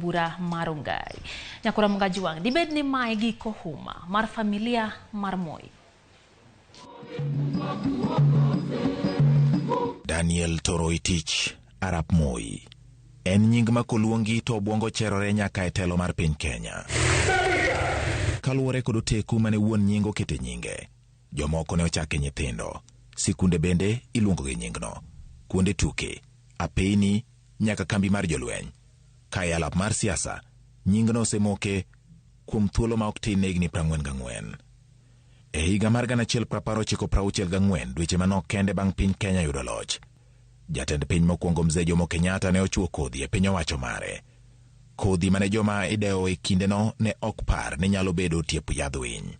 bura Marungai. Nyakura Mungajuang dibed ni mae giko huma mar familia mar Moi. Daniel Toroitich Arap Moi en nying makoluongi to obwongo cherore nyaka e telo mar piny Kenya. Kaluwore kod oteku mane wuon nyingo kete nyinge, jomoko ne ochake nyithindo, sikunde bende iluongo gi nyingno, kuonde tuke, apeni nyaka kambi mar jolweny. Kae alap mar siasa, nyingno osemoke kuom thuolo ma ok tin higni 44. E higa mar 1964, dweche manok kende bang' piny Kenya yudo loch, jatend piny mokwongo Mzee Jomo Kenyatta ne ochuo kodhi e piny owacho mare. Kodhi mane joma idewo e kindeno ne ok par ni nyalo bedo tiep yadh winy.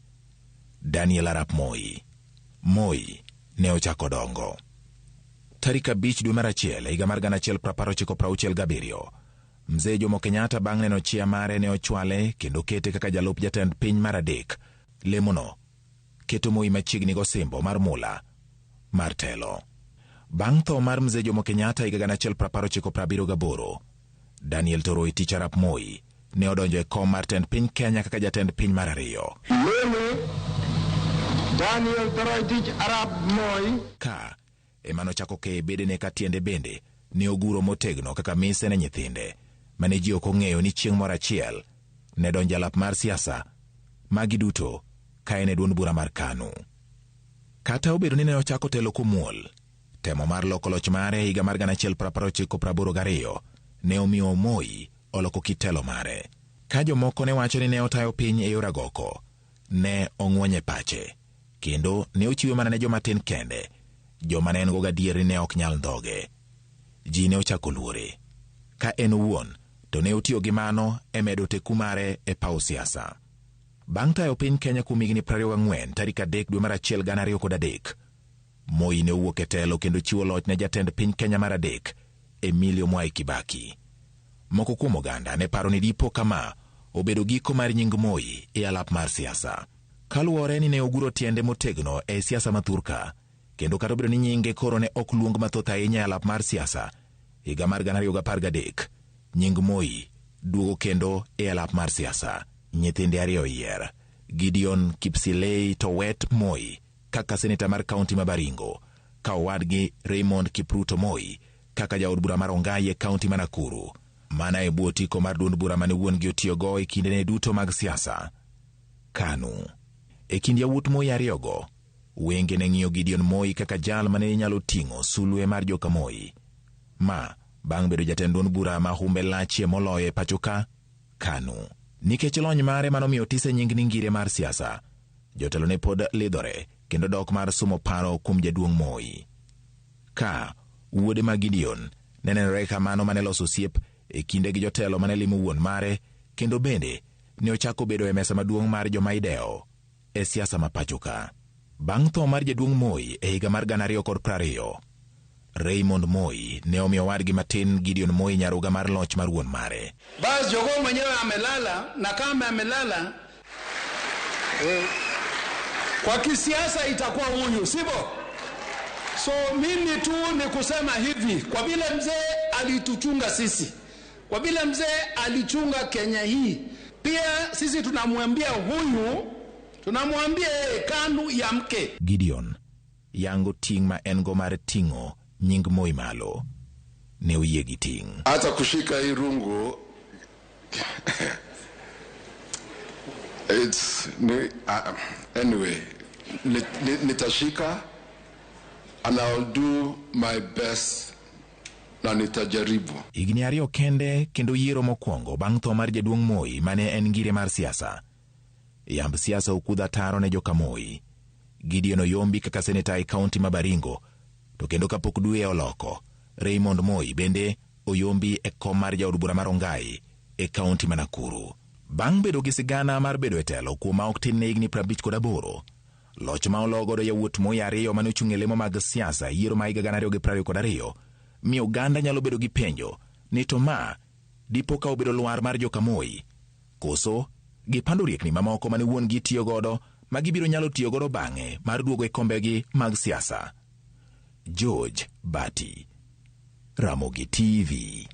Daniel Arap Moi. Moi ne ochako dongo. Tarik 5 dwe mar achiel higa mar 1967, Mzee Jomo Kenyatta bang' neno chia mare ne ochwale kendo kete kaka jalup jatend piny mar adek. Lemono keto Moi machiegni gosimbo mar mula mar telo. Bang' tho mar Mzee Jomo Kenyatta higa 1978, Daniel Toroitich Arap Moi ne odonjo e kom mar tend piny Kenya kaka jatend piny mar ariyo. Daniel Toroitich Arap Moi ka emano chako ke bedene ka tiende bende ne oguro motegno kaka mise ne nyithinde, mane ji ok ong'eyo ni chieng' moro achiel ne donjo alap mar siasa, magi duto ka en e duond bura mar KANU. Kata obedo ni ne ochako telo kumuol, temo mar loko loch mare higa mar 1982 ne omiyo Moi oloko kitelo mare. Ka jomoko ne wacho ni ne otayo piny e yor agoko, ne ong'wonye pache, kendo ne ochiwe mana ne joma tin kende, joma ne en go gadier ni ne ok nyal ndhoge. Ji ne ochako luore. Ka en wuon, to ne otiyo gi mano e medo teku mare e paw siasa. Bang' tayo piny Kenya kuom higni 24, tarik 3 dwe mar achiel 2003, Moi ne owuok e telo kendo chiwo loch ne jatend piny Kenya mar adek, Emilio Mwai Kibaki. Moko kuom oganda ne paro ni dipo kama obedo giko mar nying Moi e alap mar siasa. Kaluwore ni ne oguro tiende motegno e siasa mathurka, kendo kata obedo ni nyinge koro ne ok luong mathoth ahinya e alap mar siasa, higa mar 2013, nying Moi duogo kendo e alap mar siasa. Nyithinde ariyo yier, Gideon Kipsilei Towet Moi kaka seneta mar kaunti ma Baringo, ka owadgi Raymond Kipruto Moi kaka jaod bura mar Ongai e kaunti ma Nakuru, mana e bwo tiko mar duond bura mane wuongi otiyogo e kindene duto mag siasa, KANU. E kind yawuot Moi ariyogo, wenge ne ng'iyo Gideon Moi kaka jal mane nyalo ting'o sulwe mar joka Moi. Ma bang' bedo jatend duond bura ma humbe lachie moloyo e pachoka, KANU. Nikech lony mare manomiyo tise nying ni ngire mar siasa, jotelo ne pod lidhore kendo dok mar sumo paro kuom jaduong' Moi. Ka wuode ma Gideon nenenore kamano mane loso osiep e kinde gi jotelo mane limo wuon mare, kendo bende ne ochako bedo e mesa maduong' mar joma idewo e siasa ma pachoka. Bang' tho mar jaduong' Moi e higa mar 2020, Raymond Moi ne omiyo wadgi matin Gideon Moi nyaruga mar loch mar wuon mare. Bas jogoo mwenyewe amelala, na kama amelala kwa kisiasa itakuwa huyu, sivyo? So mimi tu ni kusema hivi, kwa vile mzee alituchunga sisi, kwa vile mzee alichunga Kenya hii, pia sisi tunamwambia huyu, tunamwambia KANU ya mke. Gideon yango ting ma engo mar tingo nying Moi malo, ne oyie gi ting. Hata kushika hii rungu anyway, nitashika and I'll do my best na nitajaribu. Higni ariyo kende kendo yiero mokwongo bang' tho mar jaduong' Moi mane en ngire mar siasa. Yamb siasa okudha taro ne joka Moi. Gideon oyombi kaka seneta e kaunti ma Baringo, to kendo kapok dwe oloko, Raymond Moi bende oyombi e kom mar jaod bura mar Ongai e kaunti ma Nakuru. Bang' bedo gi sigana mar bedo e telo kuom ma ok tin ne higni 58, loch ma ologo do yawuot Moi ariyo mane ochung' e lemo mag siasa yiero ma higa 2022, mi oganda nyalo bedo gi penjo ni to ma dipo ka obedo lwar mar joka Moi, koso gipando riekni mamoko mane wuon gi tiyo godo ma gibiro nyalo tiyo godo bang'e mar duogo e kombegi mag siasa. George Bati, Ramogi TV.